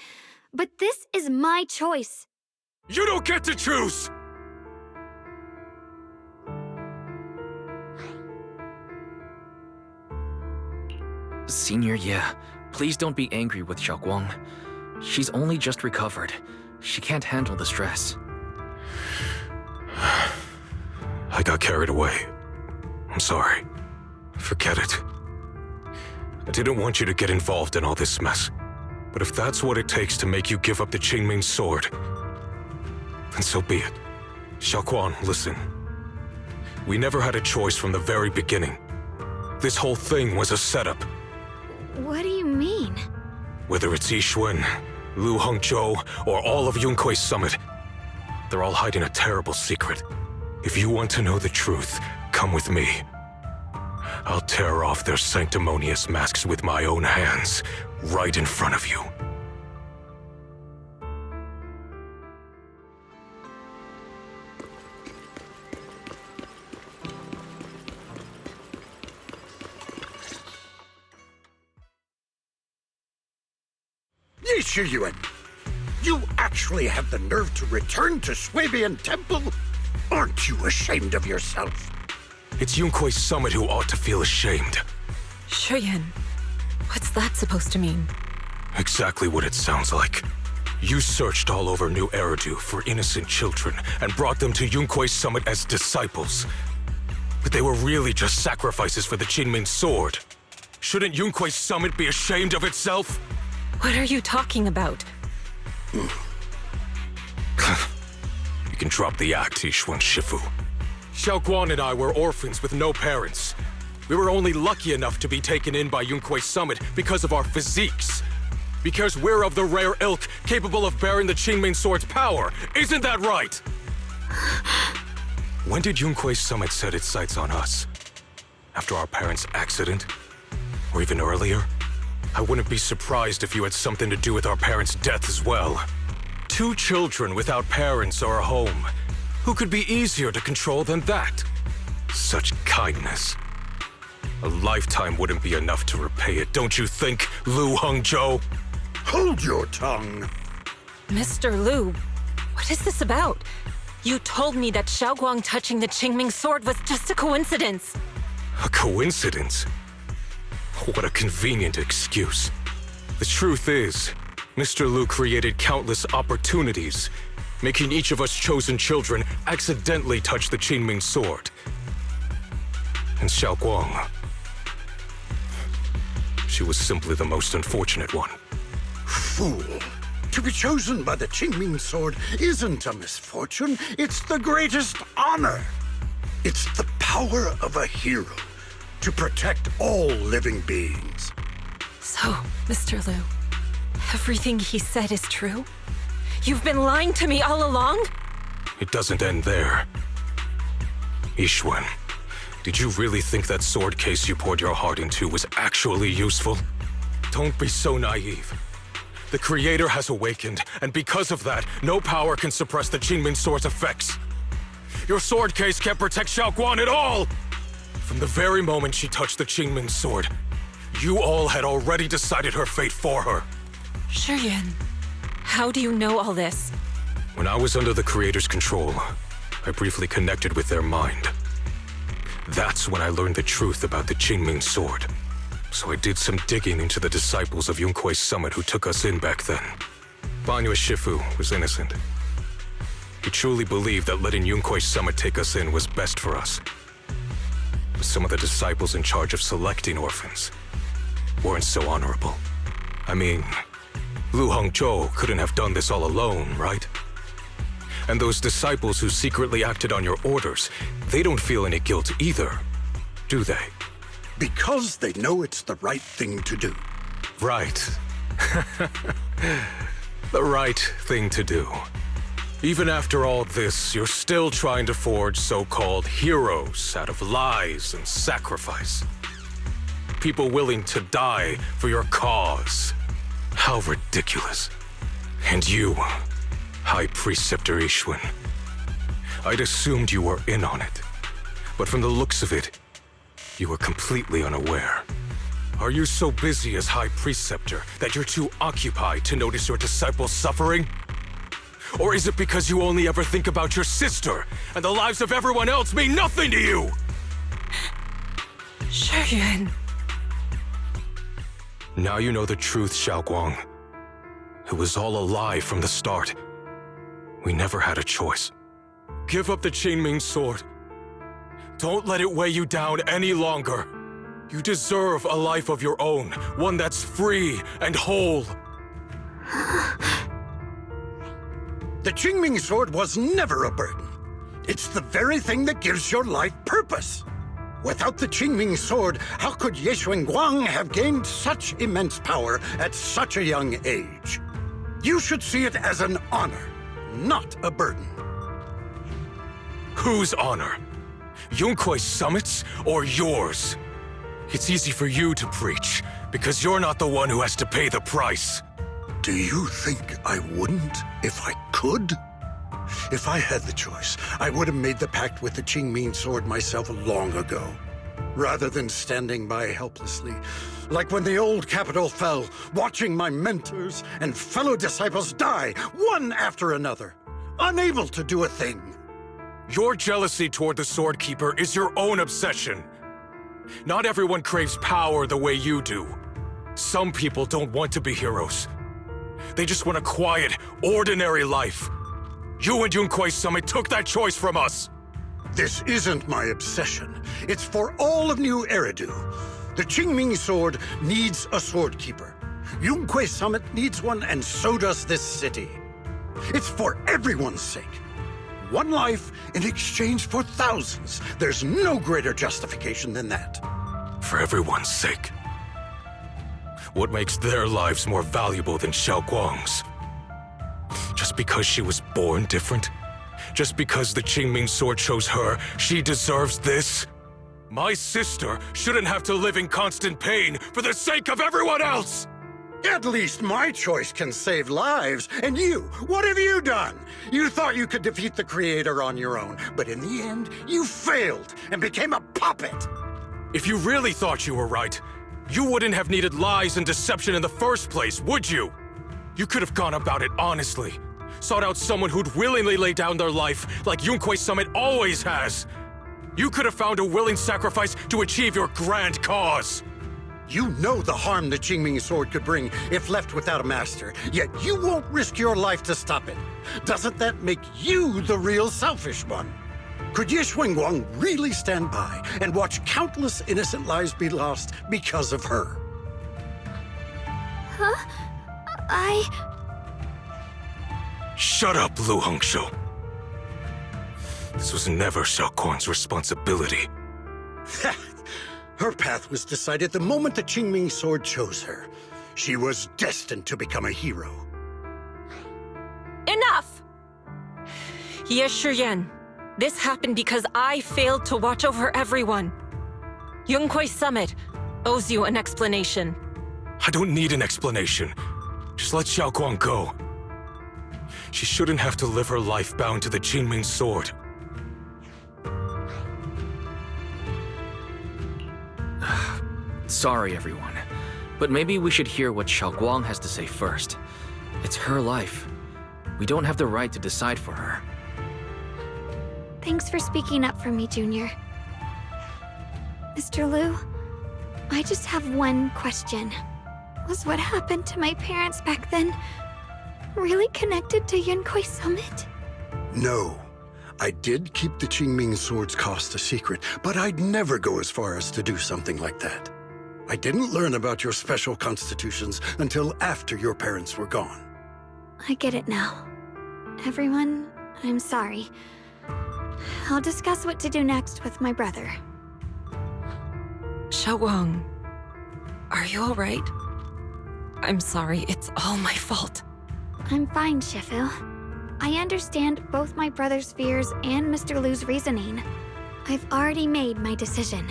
but this is my choice. You don't get to choose! Senior, yeah. Please don't be angry with Xiao'Guang. She's only just recovered. She can't handle the stress. I got carried away. I'm sorry. Forget it. I didn't want you to get involved in all this mess. But if that's what it takes to make you give up the Qingming sword, then so be it. Xiao'Guang, listen. We never had a choice from the very beginning. This whole thing was a setup. What do you mean? Whether it's Yixuan, Lu Hongzhou, or all of Yunkui's summit, they're all hiding a terrible secret. If you want to know the truth, come with me. I'll tear off their sanctimonious masks with my own hands, right in front of you. Xiao'Guang, you actually have the nerve to return to Swabian Temple? Aren't you ashamed of yourself? It's Yunkui's summit who ought to feel ashamed. Shuyan, what's that supposed to mean? Exactly what it sounds like. You searched all over New Eridu for innocent children and brought them to Yunkui's summit as disciples. But they were really just sacrifices for the Qingming sword. Shouldn't Yunkui's summit be ashamed of itself? What are you talking about? You can drop the act, Yixuan Shifu. Xiao'Guang and I were orphans with no parents. We were only lucky enough to be taken in by Yunkui's summit because of our physiques. Because we're of the rare ilk capable of bearing the Qingming sword's power. Isn't that right? When did Yunkui's summit set its sights on us? After our parents' accident? Or even earlier? I wouldn't be surprised if you had something to do with our parents' death as well. 2 children without parents or a home. Who could be easier to control than that? Such kindness. A lifetime wouldn't be enough to repay it, don't you think, Lu Hongzhou? Hold your tongue. Mr. Lu, what is this about? You told me that Xiao'Guang touching the Qingming sword was just a coincidence. A coincidence? What a convenient excuse. The truth is, Mr. Lu created countless opportunities, making each of us chosen children accidentally touch the Qingming sword. And Xiao'Guang, she was simply the most unfortunate one. Fool. To be chosen by the Qingming sword isn't a misfortune, it's the greatest honor. It's the power of a hero to protect all living beings. So, Mr. Lu, everything he said is true? You've been lying to me all along? It doesn't end there. Yixuan, did you really think that sword case you poured your heart into was actually useful? Don't be so naive. The Creator has awakened, and because of that, no power can suppress the Qingming sword's effects. Your sword case can't protect Xiao'Guang at all! From the very moment she touched the Qingming sword, you all had already decided her fate for her. Shiyuan, how do you know all this? When I was under the Creator's control, I briefly connected with their mind. That's when I learned the truth about the Qingming sword. So I did some digging into the disciples of Yunkui's summit who took us in back then. Banyue Shifu was innocent. He truly believed that letting Yunkui's summit take us in was best for us. But some of the disciples in charge of selecting orphans weren't so honorable. I mean, Lu Hongzhou couldn't have done this all alone, right? And those disciples who secretly acted on your orders, they don't feel any guilt either, do they? Because they know it's the right thing to do. Right. The right thing to do. Even after all this, you're still trying to forge so-called heroes out of lies and sacrifice. People willing to die for your cause. How ridiculous. And you, High Preceptor Yixuan. I'd assumed you were in on it. But from the looks of it, you were completely unaware. Are you so busy as High Preceptor that you're too occupied to notice your disciples suffering? Or is it because you only ever think about your sister, and the lives of everyone else mean nothing to you? Shiyuan. Now you know the truth, Xiao'Guang. It was all a lie from the start. We never had a choice. Give up the Qingming sword. Don't let it weigh you down any longer. You deserve a life of your own, one that's free and whole. The Qingming sword was never a burden. It's the very thing that gives your life purpose. Without the Qingming sword, how could Xiao'Guang have gained such immense power at such a young age? You should see it as an honor, not a burden. Whose honor? Yunkui's summit's or yours? It's easy for you to preach, because you're not the one who has to pay the price. Do you think I wouldn't if I could? If I had the choice, I would have made the pact with the Qingming sword myself long ago, rather than standing by helplessly, like when the old capital fell, watching my mentors and fellow disciples die, one after another, unable to do a thing. Your jealousy toward the Sword Keeper is your own obsession. Not everyone craves power the way you do. Some people don't want to be heroes. They just want a quiet, ordinary life. You and Yunkui's summit took that choice from us. This isn't my obsession. It's for all of New Eridu. The Qingming sword needs a sword keeper. Yunque Summit needs one, and so does this city. It's for everyone's sake. One life in exchange for thousands. There's no greater justification than that. For everyone's sake. What makes their lives more valuable than Xiao'Guang's? Just because she was born different? Just because the Qingming sword chose her, she deserves this? My sister shouldn't have to live in constant pain for the sake of everyone else! At least my choice can save lives. And you, what have you done? You thought you could defeat the Creator on your own, but in the end, you failed and became a puppet. If you really thought you were right, you wouldn't have needed lies and deception in the first place, would you? You could have gone about it honestly. Sought out someone who'd willingly lay down their life like Yunque Summit always has. You could have found a willing sacrifice to achieve your grand cause. You know the harm the Qingming sword could bring if left without a master, yet you won't risk your life to stop it. Doesn't that make you the real selfish one? Could Xiao'Guang really stand by and watch countless innocent lives be lost because of her? Huh? Shut up, Lu Hongshou. This was never Xiao'Guang's responsibility. Her path was decided the moment the Qingming sword chose her. She was destined to become a hero. Enough! Ye Shiyan, this happened because I failed to watch over everyone. Yunque Summit owes you an explanation. I don't need an explanation. Just let Xiao'Guang go. She shouldn't have to live her life bound to the Qingming sword. Sorry, everyone. But maybe we should hear what Xiao'Guang has to say first. It's her life. We don't have the right to decide for her. Thanks for speaking up for me, Junior. Mr. Liu, I just have one question. Was what happened to my parents back then really connected to Yunque Summit? No. I did keep the Qingming sword's cost a secret, but I'd never go as far as to do something like that. I didn't learn about your special constitutions until after your parents were gone. I get it now. Everyone, I'm sorry. I'll discuss what to do next with my brother. Xiao'Guang, are you alright? I'm sorry, it's all my fault. I'm fine, Shifu. I understand both my brother's fears and Mr. Liu's reasoning. I've already made my decision.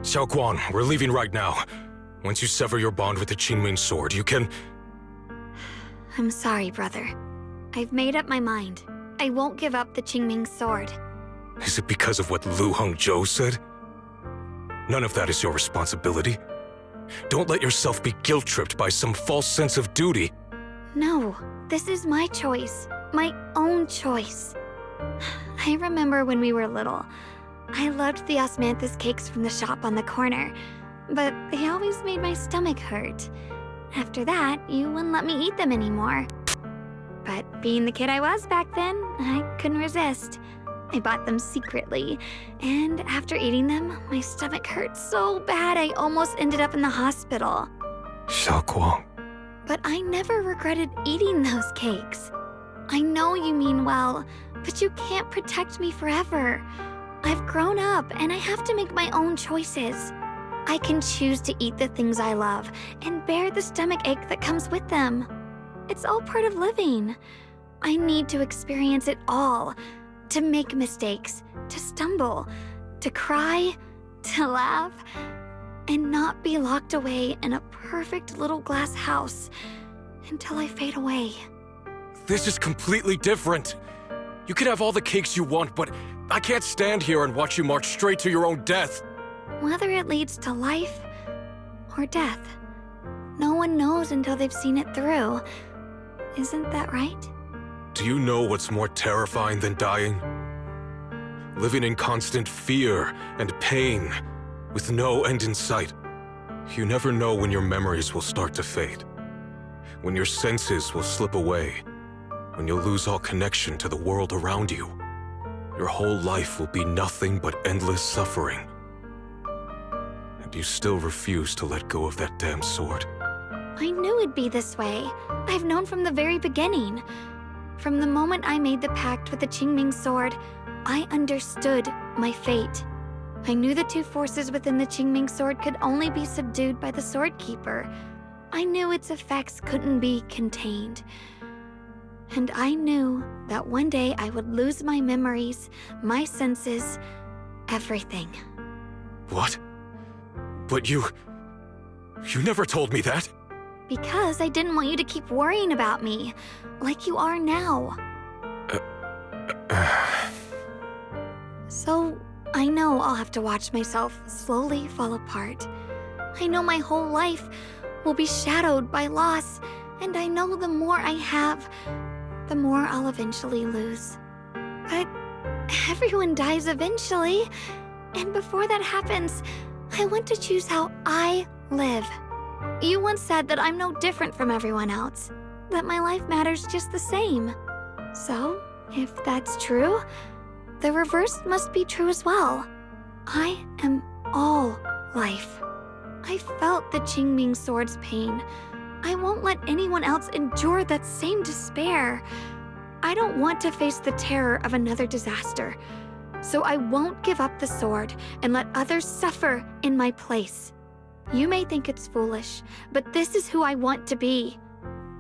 Xiao'Guang, we're leaving right now. Once you sever your bond with the Qingming sword, you can... I'm sorry, brother. I've made up my mind. I won't give up the Qingming sword. Is it because of what Lu Hongzhou said? None of that is your responsibility. Don't let yourself be guilt-tripped by some false sense of duty. No, this is my choice. My own choice. I remember when we were little. I loved the osmanthus cakes from the shop on the corner, but they always made my stomach hurt. After that, you wouldn't let me eat them anymore. But being the kid I was back then, I couldn't resist. I bought them secretly, and after eating them, my stomach hurt so bad I almost ended up in the hospital. Xiao'Guang. But I never regretted eating those cakes. I know you mean well, but you can't protect me forever. I've grown up, and I have to make my own choices. I can choose to eat the things I love and bear the stomach ache that comes with them. It's all part of living. I need to experience it all, to make mistakes, to stumble, to cry, to laugh, and not be locked away in a perfect little glass house until I fade away. This is completely different. You can have all the cakes you want, but I can't stand here and watch you march straight to your own death. Whether it leads to life or death, no one knows until they've seen it through. Isn't that right? Do you know what's more terrifying than dying? Living in constant fear and pain, with no end in sight. You never know when your memories will start to fade, when your senses will slip away, when you'll lose all connection to the world around you. Your whole life will be nothing but endless suffering. And you still refuse to let go of that damn sword. I knew it'd be this way. I've known from the very beginning. From the moment I made the pact with the Qingming sword, I understood my fate. I knew the two forces within the Qingming sword could only be subdued by the Sword Keeper. I knew its effects couldn't be contained. And I knew that one day I would lose my memories, my senses, everything. What? But you never told me that. Because I didn't want you to keep worrying about me, like you are now. So, I know I'll have to watch myself slowly fall apart. I know my whole life will be shadowed by loss, and I know the more I have, the more I'll eventually lose. But everyone dies eventually, and before that happens, I want to choose how I live. You once said that I'm no different from everyone else, that my life matters just the same. So, if that's true, the reverse must be true as well. I am all life. I felt the Qingming sword's pain. I won't let anyone else endure that same despair. I don't want to face the terror of another disaster, so I won't give up the sword and let others suffer in my place. You may think it's foolish, but this is who I want to be.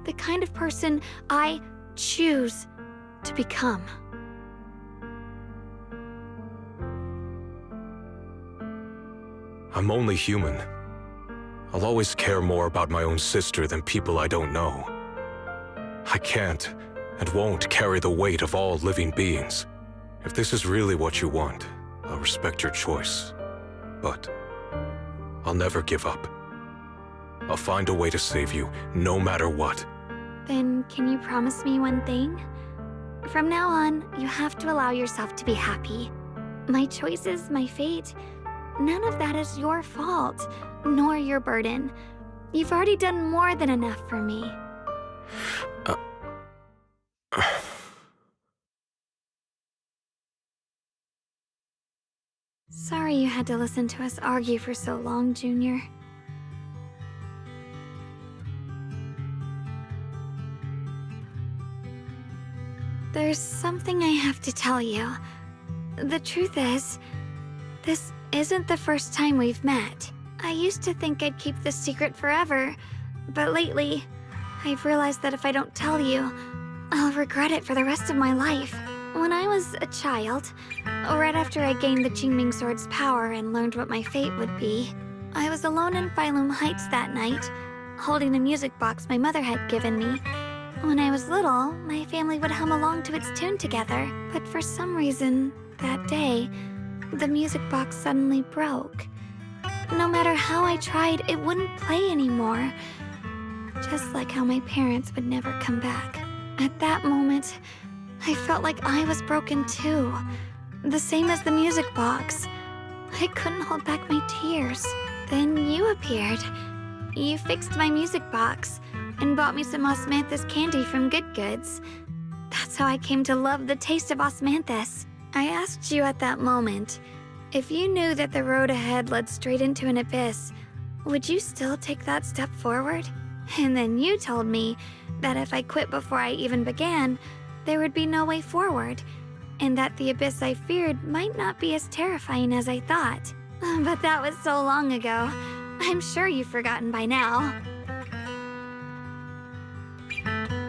The kind of person I choose to become. I'm only human. I'll always care more about my own sister than people I don't know. I can't and won't carry the weight of all living beings. If this is really what you want, I'll respect your choice. But I'll never give up. I'll find a way to save you, no matter what. Then can you promise me one thing? From now on, you have to allow yourself to be happy. My choices, my fate, none of that is your fault, nor your burden. You've already done more than enough for me. Sorry you had to listen to us argue for so long, Junior. There's something I have to tell you. The truth is, this isn't the first time we've met. I used to think I'd keep this secret forever, but lately, I've realized that if I don't tell you, I'll regret it for the rest of my life. When I was a child, right after I gained the Qingming sword's power and learned what my fate would be, I was alone in Phylum Heights that night, holding a music box my mother had given me. When I was little, my family would hum along to its tune together, but for some reason, that day, the music box suddenly broke. No matter how I tried, it wouldn't play anymore. Just like how my parents would never come back. At that moment, I felt like I was broken too. The same as the music box. I couldn't hold back my tears. Then you appeared. You fixed my music box and bought me some osmanthus candy from Good Goods. That's how I came to love the taste of osmanthus. I asked you at that moment, if you knew that the road ahead led straight into an abyss, would you still take that step forward? And then you told me that if I quit before I even began, there would be no way forward, and that the abyss I feared might not be as terrifying as I thought. But that was so long ago. I'm sure you've forgotten by now.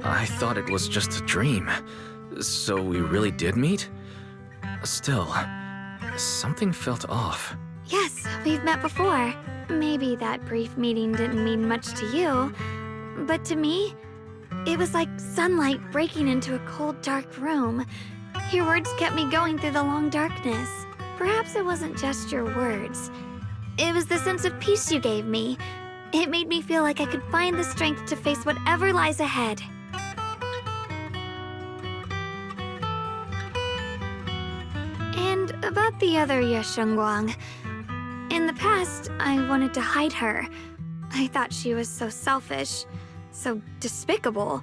I thought it was just a dream. So we really did meet? Still, something felt off. Yes, we've met before. Maybe that brief meeting didn't mean much to you, but to me, it was like sunlight breaking into a cold, dark room. Your words kept me going through the long darkness. Perhaps it wasn't just your words. It was the sense of peace you gave me. It made me feel like I could find the strength to face whatever lies ahead. And about the other Xiao'Guang. In the past, I wanted to hide her. I thought she was so selfish, so despicable.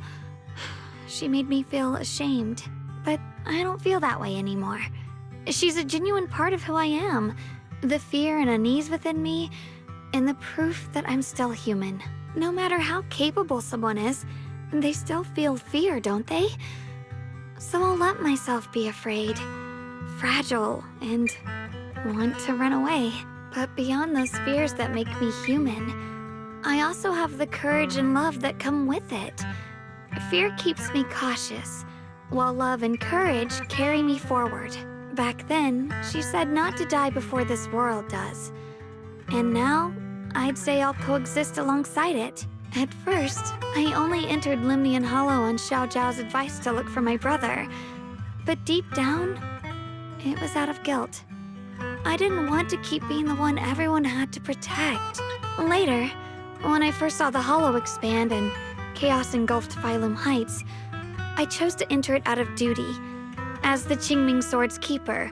She made me feel ashamed, but I don't feel that way anymore. She's a genuine part of who I am, the fear and unease within me, and the proof that I'm still human. No matter how capable someone is, they still feel fear, don't they? So I'll let myself be afraid, fragile, and want to run away. But beyond those fears that make me human, I also have the courage and love that come with it. Fear keeps me cautious, while love and courage carry me forward. Back then, she said not to die before this world does. And now, I'd say I'll coexist alongside it. At first, I only entered Limnian Hollow on Xiao'Jiao's advice to look for my brother. But deep down, it was out of guilt. I didn't want to keep being the one everyone had to protect. Later, when I first saw the Hollow expand and chaos engulfed Phylum Heights, I chose to enter it out of duty. As the Qingming Sword's keeper,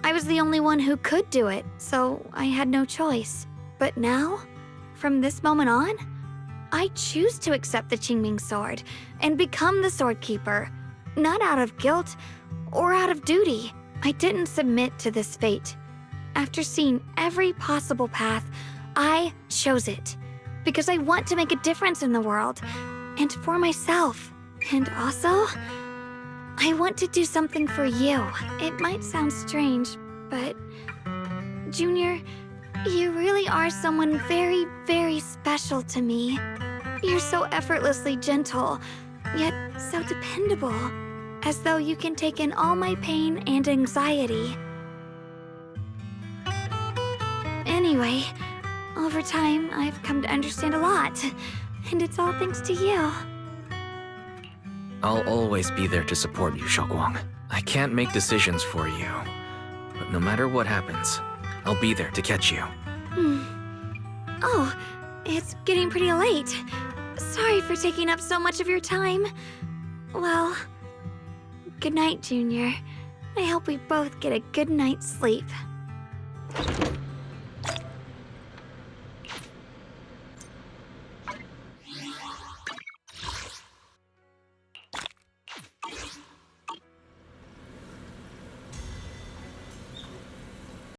I was the only one who could do it, so I had no choice. But now, from this moment on, I choose to accept the Qingming Sword and become the Sword Keeper, not out of guilt or out of duty. I didn't submit to this fate. After seeing every possible path, I chose it because I want to make a difference in the world and for myself. And also, I want to do something for you. It might sound strange, but Junior, you really are someone very, very special to me. You're so effortlessly gentle, yet so dependable, as though you can take in all my pain and anxiety. Anyway, over time, I've come to understand a lot, and it's all thanks to you. I'll always be there to support you, Xiao'Guang. I can't make decisions for you, but no matter what happens, I'll be there to catch you. Oh, it's getting pretty late. Sorry for taking up so much of your time. Well, good night, Junior. I hope we both get a good night's sleep.